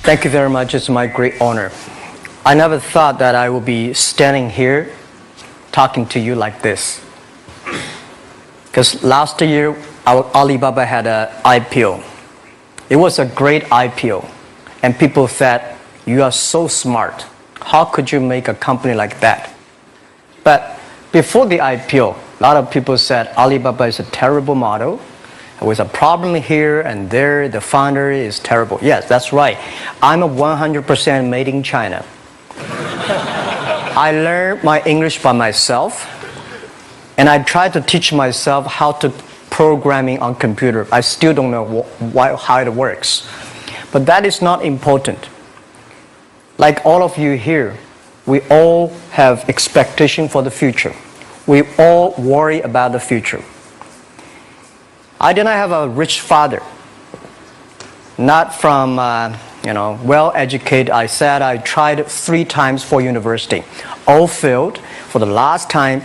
Thank you very much. It's my great honor. I never thought that I would be standing here talking to you like this. Because last year, Alibaba had an IPO. It was a great IPO. And people said, you are so smart. How could you make a company like that? But before the IPO, a lot of people said Alibaba is a terrible model. There was a problem here and there. The founder is terrible. Yes, that's right. I'm a 100% made in China. I learned my English by myself. And I tried to teach myself how to programming on computer. I still don't know how it works. But that is not important. Like all of you here, we all have expectation for the future. We all worry about the future. I did not have a rich father. Not from, well-educated. I said I tried 3 times for university. All failed. For the last time,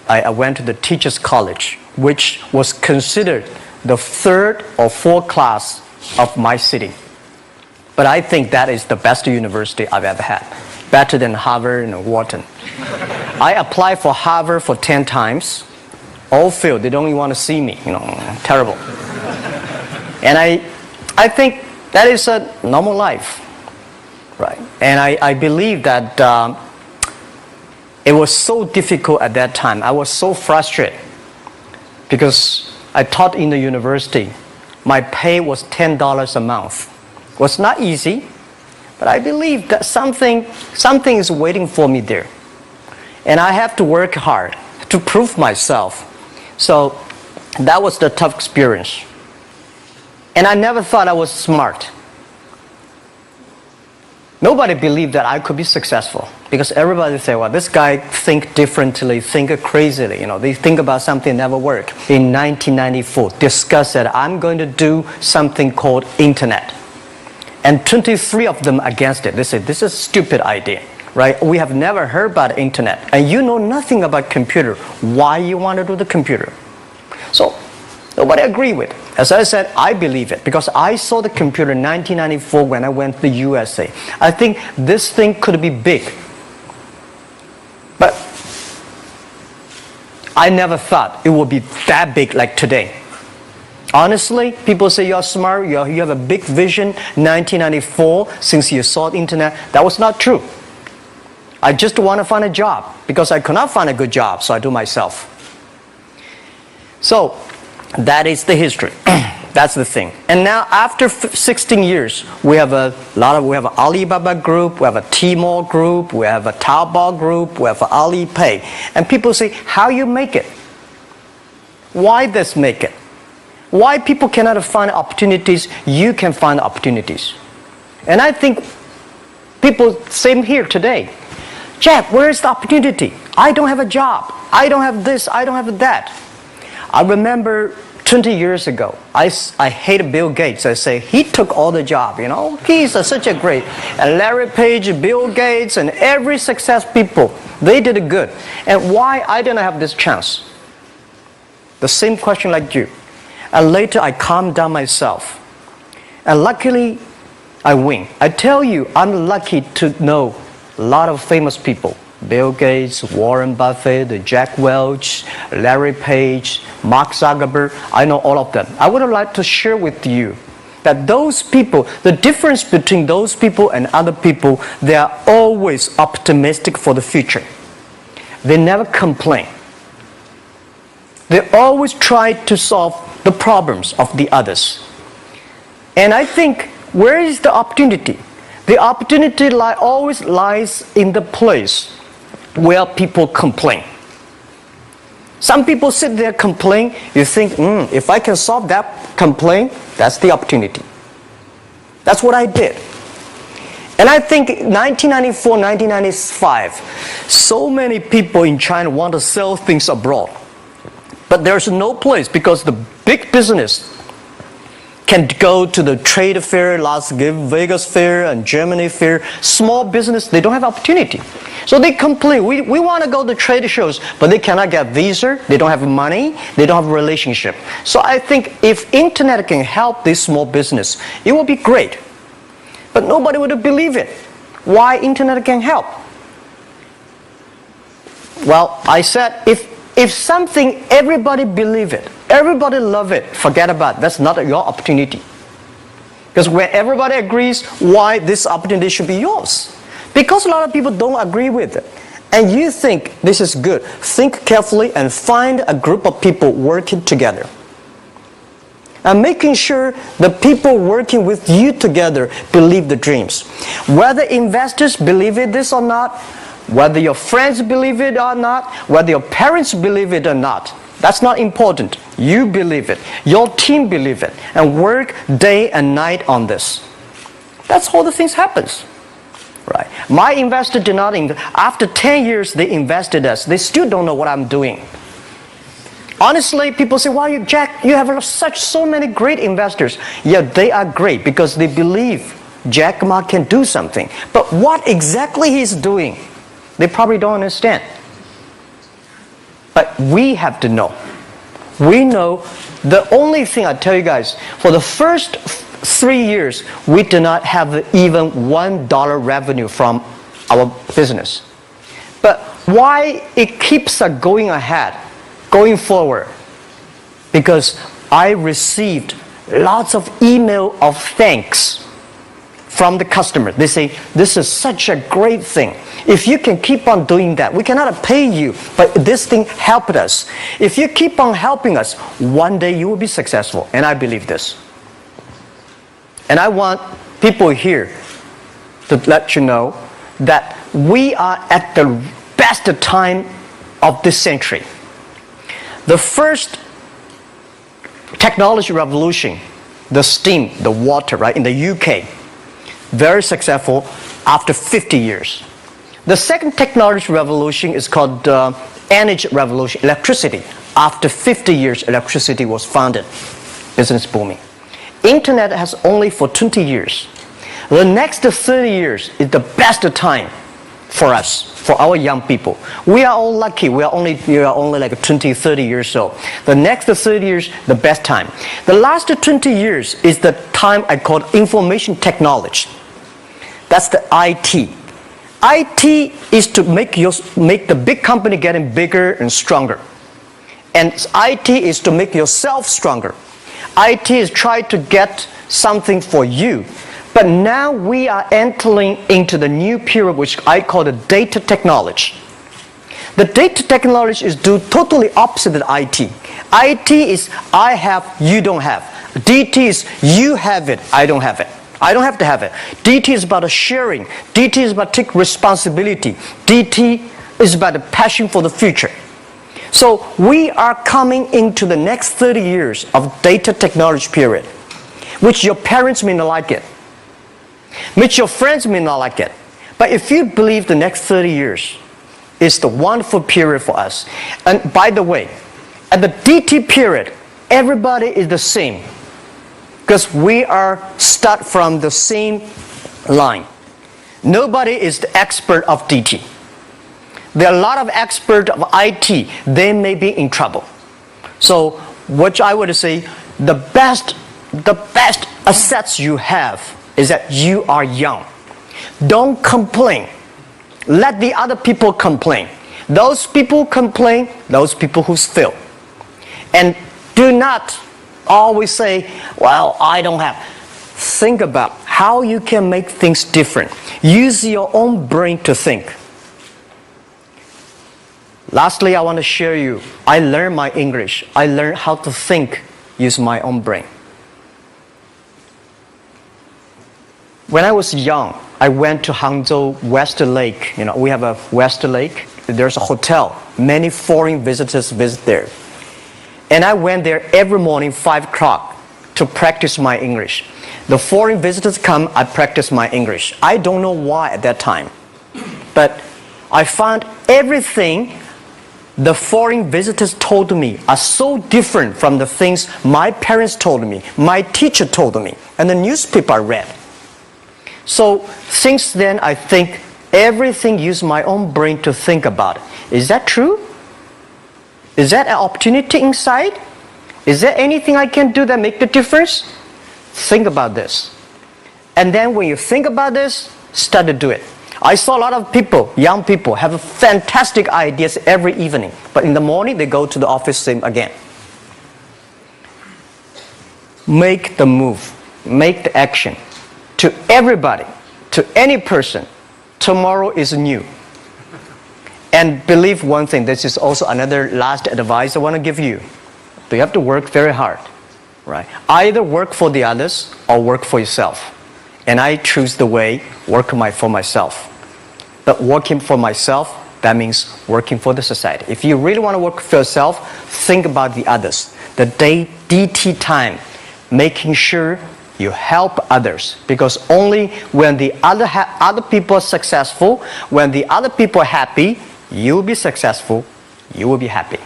I went to the teacher's college, which was considered the 3rd or 4th class of my city. But I think that is the best university I've ever had. Better than Harvard and Wharton. I applied for Harvard for 10 times. All failed. They don't even want to see me. Terrible. And I think that is a normal life. Right? And I believe that it was so difficult at that time. I was so frustrated. Because I taught in the university. My pay was $10 a month. It was not easy. But I believe that something is waiting for me there. And I have to work hard to prove myself. So that was the tough experience. And I never thought I was smart. Nobody believed that I could be successful. Because everybody say, well, this guy think differently, think crazily. They think about something never work. In 1994, discussed that I'm going to do something called internet. And 23 of them against it. They said, this is a stupid idea, right? We have never heard about internet. And you know nothing about computer. Why you want to do the computer? So, nobody agreed with it. As I said, I believe it. Because I saw the computer in 1994 when I went to the USA. I think this thing could be big. But I never thought it would be that big like today. Honestly, people say you're smart, you have a big vision. 1994, since you saw the internet, that was not true. I just want to find a job because I could not find a good job, so I do myself. So that is the history. That's the thing. And now after 16 years, we have an Alibaba group, we have a Tmall group, we have a Taobao group, we have an Alipay. And people say, how you make it? Why this make it? Why people cannot find opportunities, you can find opportunities. And I think people, same here today. Jack, where is the opportunity? I don't have a job. I don't have this, I don't have that. I remember 20 years ago, I hated Bill Gates. I say, he took all the job, He's such a great. And Larry Page, Bill Gates, and every success people, they did it good. And why I didn't have this chance? The same question like you. And later I calmed down myself. And luckily, I win. I tell you, I'm lucky to know a lot of famous people. Bill Gates, Warren Buffett, Jack Welch, Larry Page, Mark Zuckerberg. I know all of them. I would like to share with you that those people, the difference between those people and other people, they are always optimistic for the future. They never complain. They always try to solve the problems of the others. And I think, where is the opportunity? The opportunity always lies in the place where people complain. Some people sit there complain. You think, if I can solve that complaint, that's the opportunity. That's what I did. And I think 1994, 1995, so many people in China want to sell things abroad. But there's no place because the big business can go to the trade fair, Las Vegas fair and Germany fair. Small business, they don't have opportunity. So they complain, we want to go to trade shows, but they cannot get visa, they don't have money, they don't have a relationship. So I think if internet can help this small business, it will be great. but nobody would believe it. Why internet can help? Well, I said, if something, everybody believe it, everybody love it, forget about it. That's not your opportunity. Because when everybody agrees, why this opportunity should be yours? Because a lot of people don't agree with it. And you think this is good. Think carefully and find a group of people working together. And making sure the people working with you together believe the dreams. Whether investors believe it this or not, whether your friends believe it or not, whether your parents believe it or not, that's not important. You believe it. Your team believe it. And work day and night on this. That's how the things happens. Right. My investor did not invest. After 10 years, they invested us. They still don't know what I'm doing. Honestly, people say, "Why, Jack, you have so many great investors." Yeah, they are great because they believe Jack Ma can do something. But what exactly he's doing, they probably don't understand. But we have to know. We know the only thing I tell you guys, for the first 3 years, we do not have even $1 revenue from our business. But why it keeps us going ahead, going forward? Because I received lots of email of thanks from the customer. They say, "This is such a great thing. If you can keep on doing that, we cannot pay you, but this thing helped us. If you keep on helping us, one day you will be successful." And I believe this. And I want people here to let you know that we are at the best time of this century. The first technology revolution, the steam, the water, right, in the UK, very successful after 50 years. The second technology revolution is called energy revolution, electricity. After 50 years, electricity was founded, business booming. Internet has only for 20 years. The next 30 years is the best time for us, for our young people. We are all lucky. We are only like 20, 30 years old. The next 30 years, the best time. The last 20 years is the time I call information technology. That's the IT. IT is to make the big company getting bigger and stronger. And IT is to make yourself stronger. IT is trying to get something for you. But now we are entering into the new period which I call the data technology. The data technology is totally opposite of IT. IT is I have, you don't have. DT is you have it, I don't have it. I don't have to have it. DT is about sharing. DT is about taking responsibility. DT is about the passion for the future. So we are coming into the next 30 years of data technology period, which your parents may not like it, which your friends may not like it. But if you believe the next 30 years is the wonderful period for us. And by the way, at the DT period, everybody is the same. Because we are start from the same line. Nobody is the expert of DT. There are a lot of experts of IT. They may be in trouble. So what I would say, the best assets you have is that you are young. Don't complain. Let the other people complain. Those people complain, those people who fail. And do not always say, "Well, I don't have." Think about how you can make things different. Use your own brain to think. Lastly, I want to share you, I learned my English. I learned how to think, use my own brain. When I was young, I went to Hangzhou West Lake. We have a West Lake. There's a hotel. Many foreign visitors visit there. And I went there every morning, 5 o'clock, to practice my English. The foreign visitors come, I practice my English. I don't know why at that time. But I found everything the foreign visitors told me are so different from the things my parents told me, my teacher told me, and the newspaper I read. So since then, I think everything use my own brain to think about it. Is that true? Is that an opportunity inside? Is there anything I can do that make the difference? Think about this. And then when you think about this, start to do it. I saw a lot of people, young people, have fantastic ideas every evening. But in the morning, they go to the office same again. Make the move. Make the action. To everybody, to any person, tomorrow is new. And believe one thing, this is also another last advice I want to give you. You have to work very hard. Right? Either work for the others or work for yourself. And I choose the way, work for myself. But working for myself, that means working for the society. If you really want to work for yourself, think about the others. The DT time, making sure you help others. Because only when the other people are successful, when the other people are happy, you will be successful, you will be happy.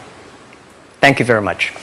Thank you very much.